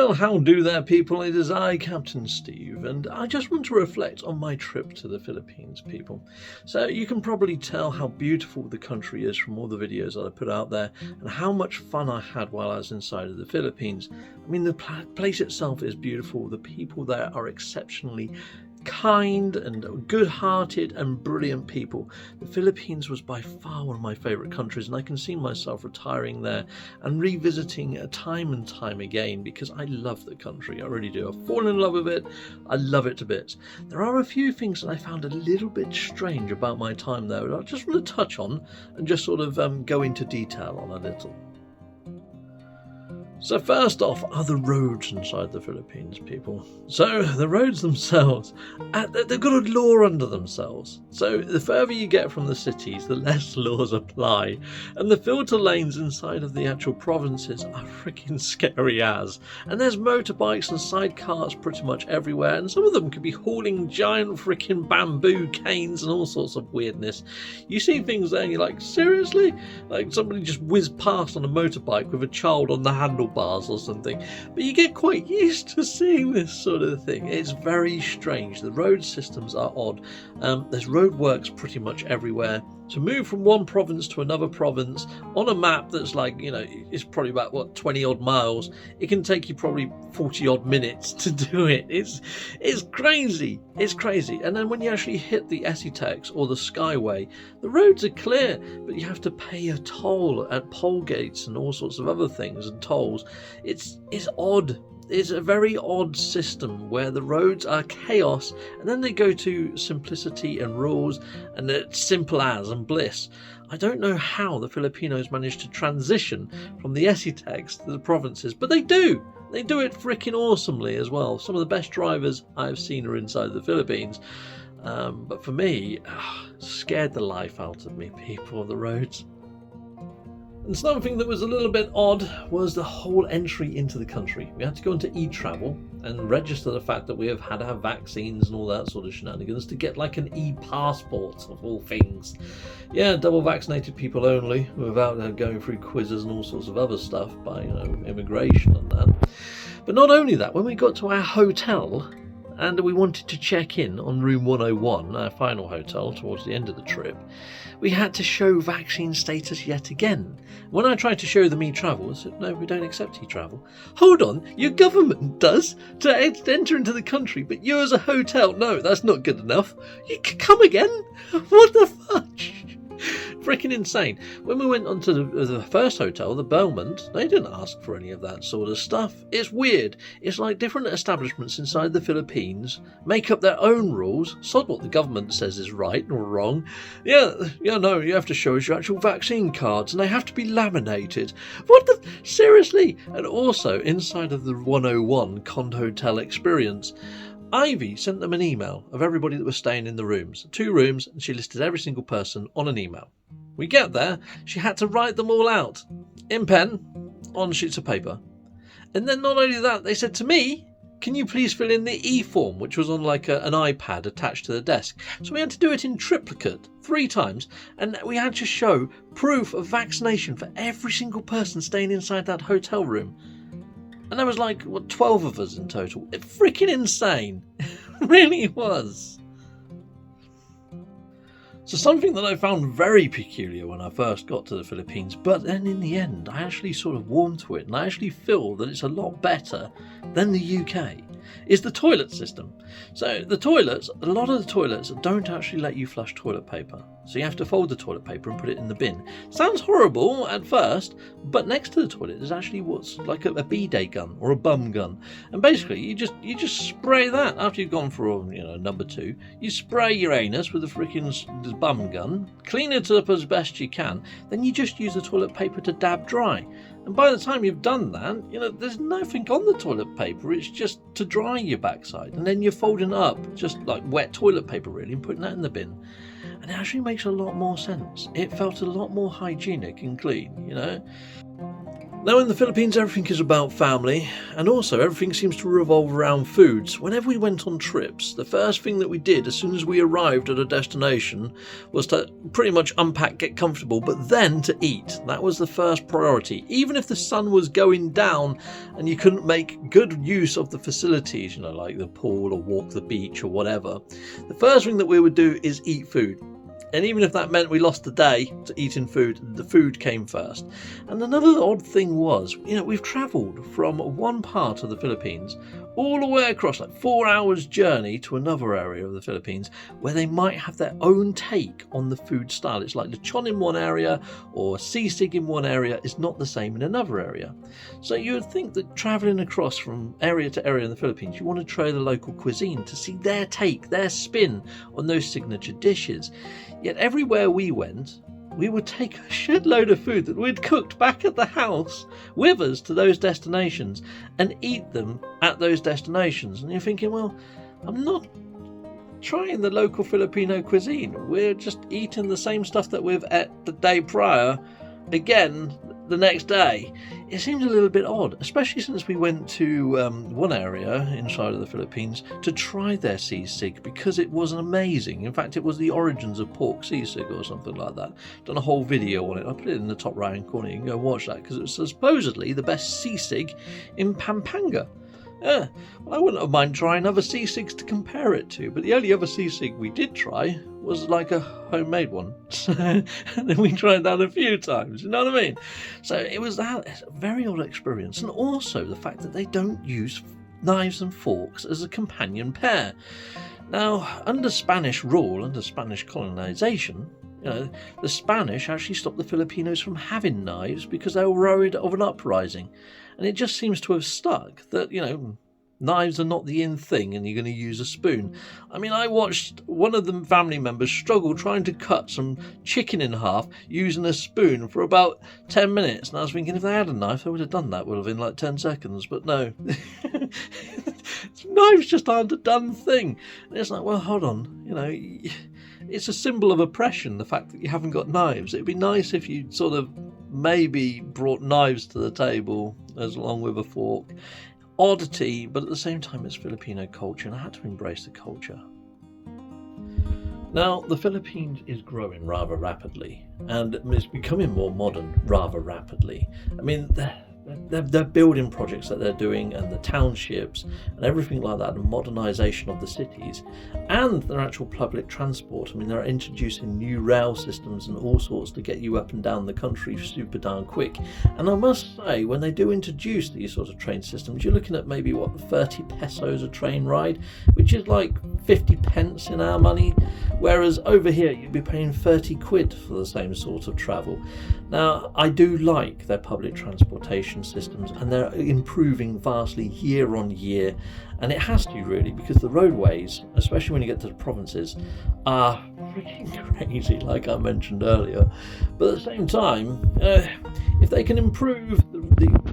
Well, how do there, people? It is I, Captain Steve, and I just want to reflect on my trip to the Philippines, people. So you can probably tell how beautiful the country is from all the videos that I put out there, and how much fun I had while I was inside of the Philippines. I mean, the place itself is beautiful. The people there are exceptionally kind and good-hearted and brilliant people. The Philippines was by far one of my favourite countries, and I can see myself retiring there and revisiting it time and time again because I love the country. I really do. I've fallen in love with it. I love it to bits. There are a few things that I found a little bit strange about my time there that I just want to touch on and just sort of go into detail on a little. So first off are the roads inside the Philippines, people. So the roads themselves, they've got a law under themselves. So the further you get from the cities, the less laws apply. And the filter lanes inside of the actual provinces are freaking scary as. And there's motorbikes and sidecarts pretty much everywhere. And some of them could be hauling giant freaking bamboo canes and all sorts of weirdness. You see things there and you're like, seriously? Like somebody just whizzed past on a motorbike with a child on the handlebars or something, but you get quite used to seeing this sort of thing. It's very strange. The road systems are odd. There's roadworks pretty much everywhere. To move from one province to another province on a map that's like, you know, it's probably about 20 odd miles, it can take you probably 40 odd minutes to do it. It's crazy. It's crazy. And then when you actually hit the SciTex or the Skyway, the roads are clear, but you have to pay a toll at poll gates and all sorts of other things and tolls. It's odd. It's a very odd system where the roads are chaos and then they go to simplicity and rules and it's simple as and bliss. I don't know how the Filipinos managed to transition from the SciTex to the provinces, but they do. They do it freaking awesomely as well. Some of the best drivers I've seen are inside the Philippines. But for me, scared the life out of me, people on the roads. And something that was a little bit odd was the whole entry into the country. We had to go into e-travel and register the fact that we have had our vaccines and all that sort of shenanigans to get like an e-passport of all things. Yeah, double vaccinated people only, without going through quizzes and all sorts of other stuff by, you know, immigration and that. But not only that, when we got to our hotel and we wanted to check in on room 101, our final hotel towards the end of the trip, we had to show vaccine status yet again. When I tried to show them e-travel, they said, no, we don't accept e-travel. Hold on, your government does to enter into the country, but you as a hotel, no, that's not good enough. You can come again? What the fudge? Freaking insane. When we went onto the first hotel, the Belmont, they didn't ask for any of that sort of stuff. It's weird. It's like different establishments inside the Philippines make up their own rules, sod what the government says is right or wrong. Yeah, no, you have to show us your actual vaccine cards and they have to be laminated. What the? Seriously? And also, inside of the 101 Cond Hotel experience, Ivy sent them an email of everybody that was staying in the rooms. 2 rooms, and she listed every single person on an email. We get there, she had to write them all out in pen on sheets of paper. And then not only that, they said to me, can you please fill in the e-form, which was on like an iPad attached to the desk. So we had to do it in triplicate 3 times, and we had to show proof of vaccination for every single person staying inside that hotel room. And there was like, 12 of us in total. It's freaking insane. It really was. So something that I found very peculiar when I first got to the Philippines, but then in the end, I actually sort of warmed to it, and I actually feel that it's a lot better than the UK, is the toilet system. So the toilets, a lot of the toilets don't actually let you flush toilet paper. So you have to fold the toilet paper and put it in the bin. Sounds horrible at first, but next to the toilet is actually what's like a bidet gun or a bum gun. And basically you just spray that after you've gone for, number 2. You spray your anus with a freaking bum gun, clean it up as best you can, then you just use the toilet paper to dab dry. And by the time you've done that, there's nothing on the toilet paper. It's just to dry your backside. And then you're folding it up, just like wet toilet paper really, and putting that in the bin. And it actually makes a lot more sense. It felt a lot more hygienic and clean, Now in the Philippines, everything is about family, and also everything seems to revolve around foods. Whenever we went on trips, the first thing that we did as soon as we arrived at a destination was to pretty much unpack, get comfortable, but then to eat. That was the first priority. Even if the sun was going down and you couldn't make good use of the facilities, like the pool or walk the beach or whatever, the first thing that we would do is eat food. And even if that meant we lost the day to eating food, the food came first. And another odd thing was, we've travelled from one part of the Philippines all the way across, like 4 hours journey to another area of the Philippines where they might have their own take on the food style. It's like lechon in one area or sisig in one area is not the same in another area. So you would think that travelling across from area to area in the Philippines, you want to try the local cuisine to see their take, their spin on those signature dishes. Yet everywhere we went, we would take a shitload of food that we'd cooked back at the house with us to those destinations and eat them at those destinations. And you're thinking, well, I'm not trying the local Filipino cuisine. We're just eating the same stuff that we've ate the day prior again the next day. It seems a little bit odd, especially since we went to one area inside of the Philippines to try their sisig because it was amazing. In fact, it was the origins of pork sisig or something like that. Done a whole video on it. I put it in the top right hand corner. You can go watch that because it's supposedly the best sisig in Pampanga. Yeah, well, I wouldn't have mind trying other sisigs to compare it to, but the only other sisig we did try was like a homemade one. And then we tried that a few times, you know what I mean? So it was that a very odd experience. And also the fact that they don't use knives and forks as a companion pair. Now, under Spanish rule, under Spanish colonization, the Spanish actually stopped the Filipinos from having knives because they were worried of an uprising. And it just seems to have stuck that, knives are not the in thing and you're going to use a spoon. I mean, I watched one of the family members struggle trying to cut some chicken in half using a spoon for about 10 minutes. And I was thinking if they had a knife, they would have done that within like 10 seconds. But no. Knives just aren't a done thing. And it's like, well, hold on. It's a symbol of oppression, the fact that you haven't got knives. It'd be nice if you sort of maybe brought knives to the table as along with a fork. Oddity, but at the same time it's Filipino culture, and I had to embrace the culture. Now, the Philippines is growing rather rapidly, and it's becoming more modern rather rapidly. I mean, they're building projects that they're doing, and the townships and everything like that, the modernisation of the cities and their actual public transport. I mean, they're introducing new rail systems and all sorts to get you up and down the country super darn quick. And I must say, when they do introduce these sort of train systems, you're looking at maybe 30 pesos a train ride, which is like 50 pence in our money, whereas over here you'd be paying 30 quid for the same sort of travel. Now, I do like their public transportation systems, and they're improving vastly year on year, and it has to really, because the roadways, especially when you get to the provinces, are freaking crazy, like I mentioned earlier. But at the same time, if they can improve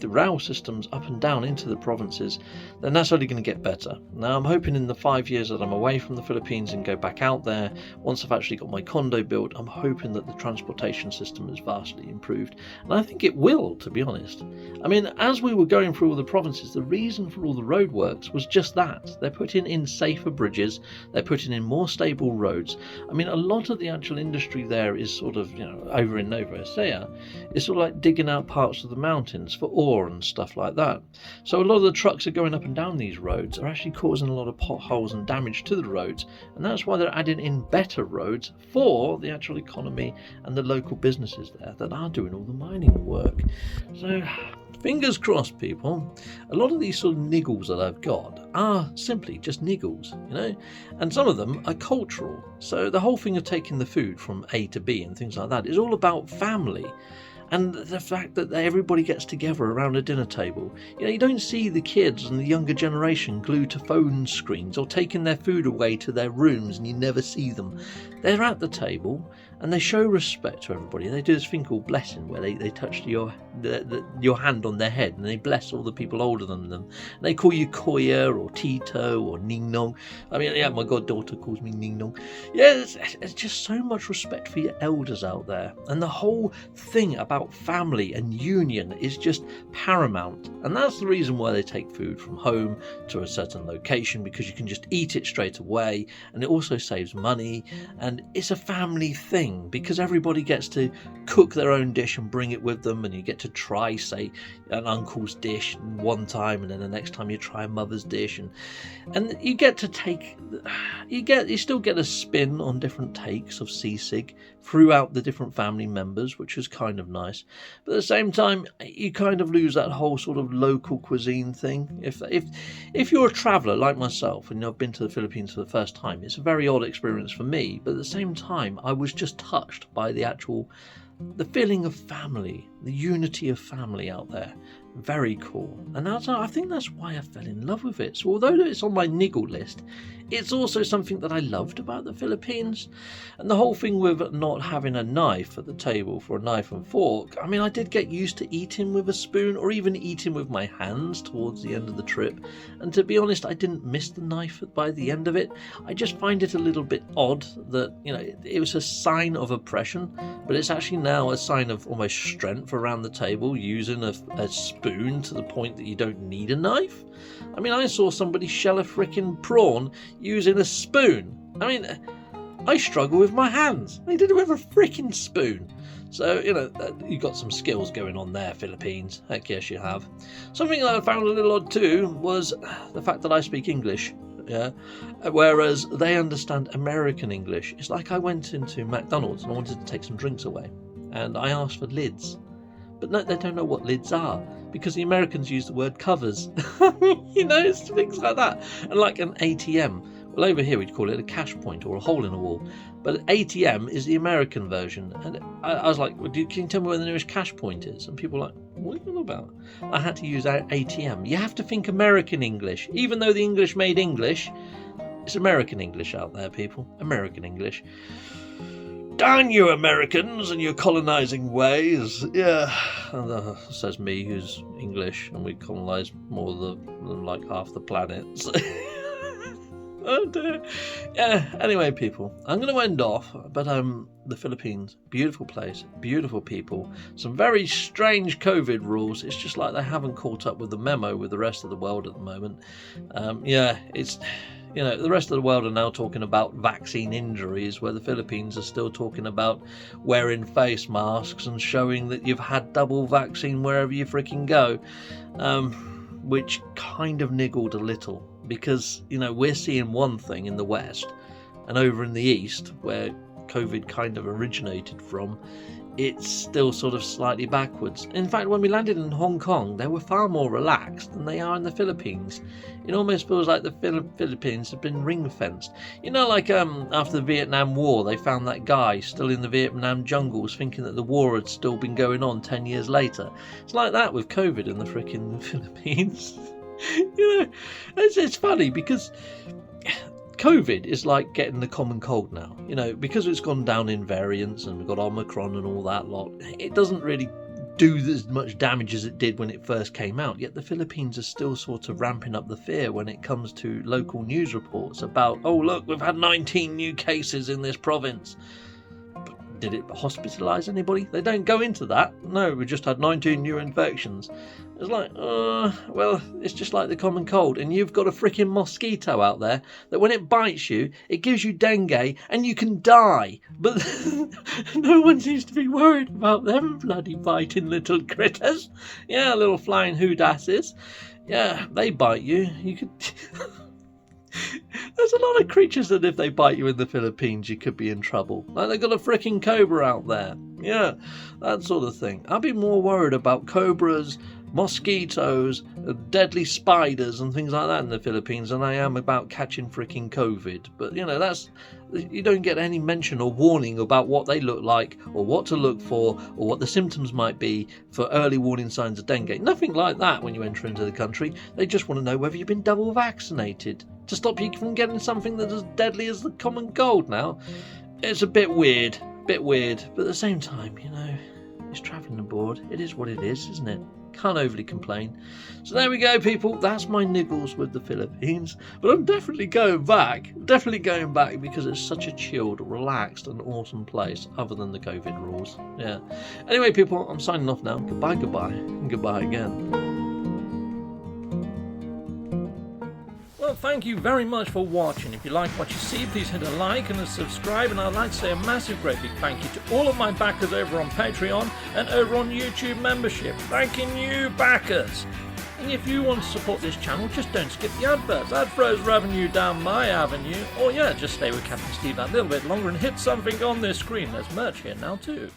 the rail systems up and down into the provinces, then that's only going to get better. Now, I'm hoping in the 5 years that I'm away from the Philippines and go back out there, once I've actually got my condo built, I'm hoping that the transportation system is vastly improved. And I think it will, to be honest. I mean, as we were going through all the provinces, the reason for all the roadworks was just that. They're putting in safer bridges, they're putting in more stable roads. I mean, a lot of the actual industry there is sort of, over in Nova Ecija, it's sort of like digging out parts of the mountains for ore and stuff like that. So a lot of the trucks are going up and down these roads are actually causing a lot of potholes and damage to the roads, and that's why they're adding in better roads for the actual economy and the local businesses there that are doing all the mining work. So fingers crossed, people. A lot of these sort of niggles that I've got are simply just niggles, and some of them are cultural. So the whole thing of taking the food from A to B and things like that is all about family. And the fact that everybody gets together around a dinner table. You don't see the kids and the younger generation glued to phone screens or taking their food away to their rooms and you never see them. They're at the table and they show respect to everybody. They do this thing called blessing, where they touch your hand on their head, and they bless all the people older than them. And they call you Koya or Tito or Ning Nong. I mean, yeah, my goddaughter calls me Ning Nong. Yeah, it's just so much respect for your elders out there, and the whole thing about family and union is just paramount. And that's the reason why they take food from home to a certain location, because you can just eat it straight away, and it also saves money, and it's a family thing because everybody gets to cook their own dish and bring it with them, and you get to try, say, an uncle's dish one time, and then the next time you try a mother's dish, and you get to take, you still get a spin on different takes of sisig throughout the different family members, which is kind of nice. But at the same time, you kind of lose that whole sort of local cuisine thing. If you're a traveller like myself, and I've been to the Philippines for the first time, it's a very odd experience for me, but at the same time I was just touched by the feeling of family, the unity of family out there. Very cool. And I think that's why I fell in love with it. So although it's on my niggle list, it's also something that I loved about the Philippines. And the whole thing with not having a knife at the table for a knife and fork, I mean, I did get used to eating with a spoon, or even eating with my hands towards the end of the trip. And to be honest, I didn't miss the knife by the end of it. I just find it a little bit odd that, it was a sign of oppression, but it's actually now a sign of almost strength around the table, using a spoon to the point that you don't need a knife. I mean, I saw somebody shell a frickin' prawn using a spoon. I mean, I struggle with my hands. They did it with a frickin' spoon. So, you got some skills going on there, Philippines. Heck yes, you have. Something that I found a little odd too was the fact that I speak English. Yeah, whereas they understand American English. It's like I went into McDonald's and I wanted to take some drinks away, and I asked for lids. But no, they don't know what lids are, because the Americans use the word covers. It's things like that. And like an ATM. Well, over here we'd call it a cash point or a hole in a wall. But ATM is the American version. And I was like, well, can you tell me where the nearest cash point is? And people were like, what are you on about? I had to use ATM. You have to think American English. Even though the English made English, it's American English out there, people. American English. Darn you Americans and your colonising ways. Yeah, says me, who's English, and we colonise more than like half the planet. So. Oh dear. Yeah, anyway, people, I'm going to end off, but the Philippines, beautiful place, beautiful people, some very strange COVID rules. It's just like they haven't caught up with the memo with the rest of the world at the moment. It's... the rest of the world are now talking about vaccine injuries, where the Philippines are still talking about wearing face masks and showing that you've had double vaccine wherever you freaking go, which kind of niggled a little, because, we're seeing one thing in the West, and over in the East, where COVID kind of originated from, it's still sort of slightly backwards. In fact, when we landed in Hong Kong, they were far more relaxed than they are in the Philippines. It almost feels like the Philippines have been ring-fenced. After the Vietnam War, they found that guy still in the Vietnam jungles thinking that the war had still been going on 10 years later. It's like that with COVID in the frickin' Philippines. It's funny because COVID is like getting the common cold now, because it's gone down in variants and we've got Omicron and all that lot. It doesn't really do as much damage as it did when it first came out, yet the Philippines are still sort of ramping up the fear when it comes to local news reports about, oh look, we've had 19 new cases in this province. But did it hospitalise anybody? They don't go into that. No, we just had 19 new infections. It's like, well, it's just like the common cold, and you've got a freaking mosquito out there that when it bites you, it gives you dengue and you can die. But no one seems to be worried about them bloody biting little critters. Yeah, little flying hoodasses. Yeah, they bite you. You could... There's a lot of creatures that if they bite you in the Philippines, you could be in trouble. Like they've got a freaking cobra out there. Yeah, that sort of thing. I'd be more worried about cobras, mosquitoes, deadly spiders and things like that in the Philippines than I am about catching freaking COVID. But you don't get any mention or warning about what they look like or what to look for or what the symptoms might be for early warning signs of dengue. Nothing like that when you enter into the country. They just want to know whether you've been double vaccinated to stop you from getting something that's as deadly as the common cold now. It's a bit weird. bit weird, but at the same time, you know, it's travelling abroad. It is what it is, isn't it? Can't overly complain. So there we go, people. That's my niggles with the Philippines. But I'm definitely going back. Definitely going back because it's such a chilled, relaxed and awesome place other than the COVID rules. Yeah. Anyway, people, I'm signing off now. Goodbye, goodbye, and goodbye again. Well, thank you very much for watching. If you like what you see, please hit a like and a subscribe. And I'd like to say a massive, great big thank you to all of my backers over on Patreon and over on YouTube membership. Thanking you, backers. And if you want to support this channel, just don't skip the adverts. That throws revenue down my avenue. Or yeah, just stay with Captain Steve that little bit longer and hit something on this screen. There's merch here now too.